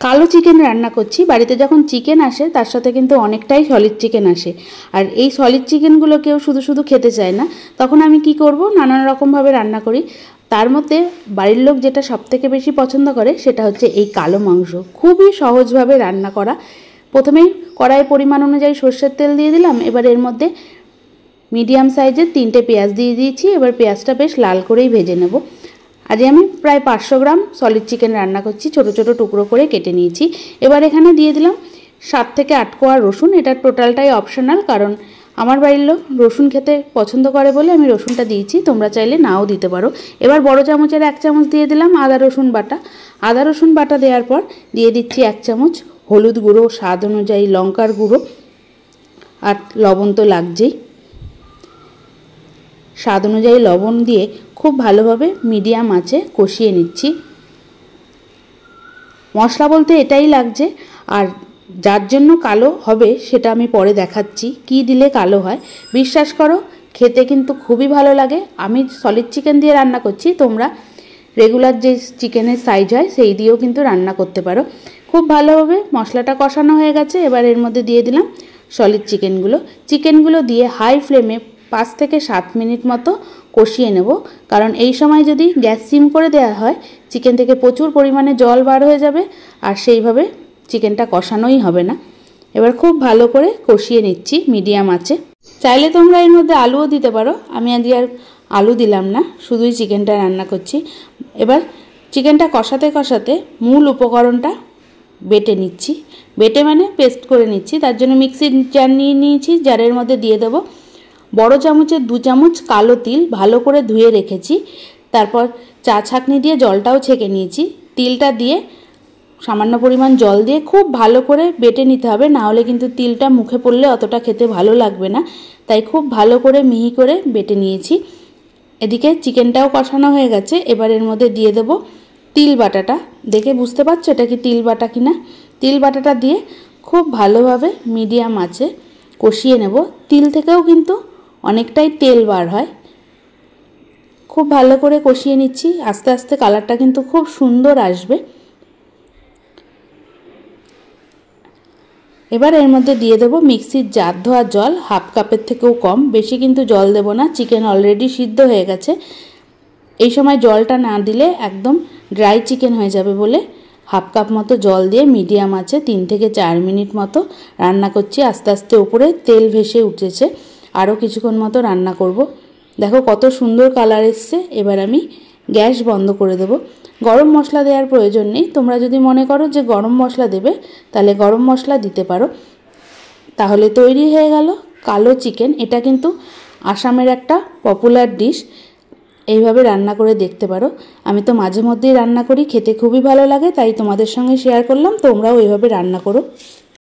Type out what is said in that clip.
কালো চিকেন রান্না করছি। বাড়িতে যখন চিকেন আসে তার সাথে কিন্তু অনেকটাই সলিড চিকেন আসে, আর এই সলিড চিকেনগুলো কেউ শুধু শুধু খেতে চায় না। তখন আমি কি করব, নানান রকমভাবে রান্না করি। তার মধ্যে বাড়ির লোক যেটা সবথেকে বেশি পছন্দ করে সেটা হচ্ছে এই কালো মাংস। খুবই সহজভাবে রান্না করা। প্রথমেই কড়াইয়ে পরিমাণ অনুযায়ী সরষের তেল দিয়ে দিলাম। এবার এর মধ্যে মিডিয়াম সাইজের 3টে পেঁয়াজ দিয়ে দিয়েছি। এবার পেঁয়াজটা বেশ লাল করেই ভেজে নেব। আজ আমি প্রায় 500 গ্রাম সলিড চিকেন রান্না করছি, ছোট ছোট টুকরো করে কেটে নিয়েছি। এবার এখানে দিয়ে দিলাম 7 থেকে 8 কোয়া রসুন। এটা টোটালটাই অপশনাল, কারণ আমার বাড়ির লোক রসুন খেতে পছন্দ করে বলে আমি রসুনটা দিয়েছি, তোমরা চাইলে নাও দিতে পারো। এবার বড় চামচের 1 চামচ দিয়ে দিলাম আদা রসুন বাটা। আদা রসুন বাটা দেওয়ার পর দিয়ে দিচ্ছি 1 চামচ হলুদ গুঁড়ো, স্বাদ অনুযায়ী লঙ্কার গুঁড়ো, আর লবণ তো লাগছেই। স্বাদ অনুযায়ী লবণ দিয়ে খুব ভালোভাবে মিডিয়াম আঁচে কষিয়ে নিচ্ছি। মশলা বলতে এটাই লাগছে, আর যার জন্য কালো হবে সেটা আমি পরে দেখাচ্ছি কি দিলে কালো হয়। বিশ্বাস করো, খেতে কিন্তু খুবই ভালো লাগে। আমি সলিড চিকেন দিয়ে রান্না করছি, তোমরা রেগুলার যে চিকেনের সাইজ হয় সেই দিয়েও কিন্তু রান্না করতে পারো। খুব ভালোভাবে মশলাটা কষানো হয়ে গেছে। এবার এর মধ্যে দিয়ে দিলাম সলিড চিকেনগুলো দিয়ে হাই ফ্লেমে 5 থেকে 7 মিনিট মতো কষিয়ে নেব। কারণ এই সময় যদি গ্যাস সিম করে দেওয়া হয়, চিকেন থেকে প্রচুর পরিমাণে জল বার হয়ে যাবে, আর সেইভাবে চিকেনটা কষানোই হবে না। এবার খুব ভালো করে কষিয়ে নিচ্ছি মিডিয়াম আঁচে। চাইলে তোমরা এর মধ্যে আলুও দিতে পারো, আমি আজকে আর আলু দিলাম না, শুধুই চিকেনটা রান্না করছি। এবার চিকেনটা কষাতে কষাতে মূল উপকরণটা বেটে নিচ্ছি। বেটে মানে পেস্ট করে নিচ্ছি। তার জন্য মিক্সির জার নিয়ে নিয়েছি। জারের মধ্যে দিয়ে দেবো বড় চামচের 2 চামচ কালো তিল, ভালো করে ধুয়ে রেখেছি। তারপর চা ছাঁকনি দিয়ে জলটাও ছেঁকে নিয়েছি। তিলটা দিয়ে সামান্য পরিমাণ জল দিয়ে খুব ভালো করে বেটে নিতে হবে, না হলে কিন্তু তিলটা মুখে পড়লে অতটা খেতে ভালো লাগবে না। তাই খুব ভালো করে মিহি করে বেটে নিয়েছি। এদিকে চিকেনটাও কষানো হয়ে গেছে। এবার এর মধ্যে দিয়ে দেব তিল বাটাটা। দেখে বুঝতে পারছো এটা কি তিল বাটা কিনা। তিল বাটাটা দিয়ে খুব ভালোভাবে মিডিয়াম আঁচে কষিয়ে নেব। তিল থেকেও কিন্তু অনেকটাই তেল বার হয়। খুব ভালো করে কষিয়ে নিচ্ছি। আস্তে আস্তে কালারটা কিন্তু খুব সুন্দর আসবে। এবার এর মধ্যে দিয়ে দেবো মিক্সির জার ধোয়া জল, হাফ কাপের থেকেও কম, বেশি কিন্তু জল দেব না, চিকেন অলরেডি সিদ্ধ হয়ে গেছে। এই সময় জলটা না দিলে একদম ড্রাই চিকেন হয়ে যাবে বলে হাফ কাপ মতো জল দিয়ে মিডিয়াম আঁচে 3 থেকে 4 মিনিট মতো রান্না করছি। আস্তে আস্তে উপরে তেল ভেসে উঠেছে। আরও কিছুক্ষণ মতো রান্না করব। দেখো কত সুন্দর কালার এসছে। এবার আমি গ্যাস বন্ধ করে দেব। গরম মশলা দেওয়ার প্রয়োজন নেই। তোমরা যদি মনে করো যে গরম মশলা দেবে তাহলে গরম মশলা দিতে পারো। তাহলে তৈরি হয়ে গেল কালো চিকেন। এটা কিন্তু আসামের একটা পপুলার ডিশ। এইভাবে রান্না করে দেখতে পারো। আমি তো মাঝে মধ্যেই রান্না করি, খেতে খুবই ভালো লাগে, তাই তোমাদের সঙ্গে শেয়ার করলাম। তোমরাও এইভাবে রান্না করো।